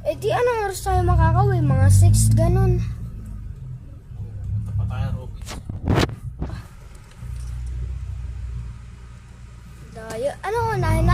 Eh di anong oras tayo makakauwi? Mga 6 ganun. Punta pa tayo, Robin. Dayo. Ano, unahin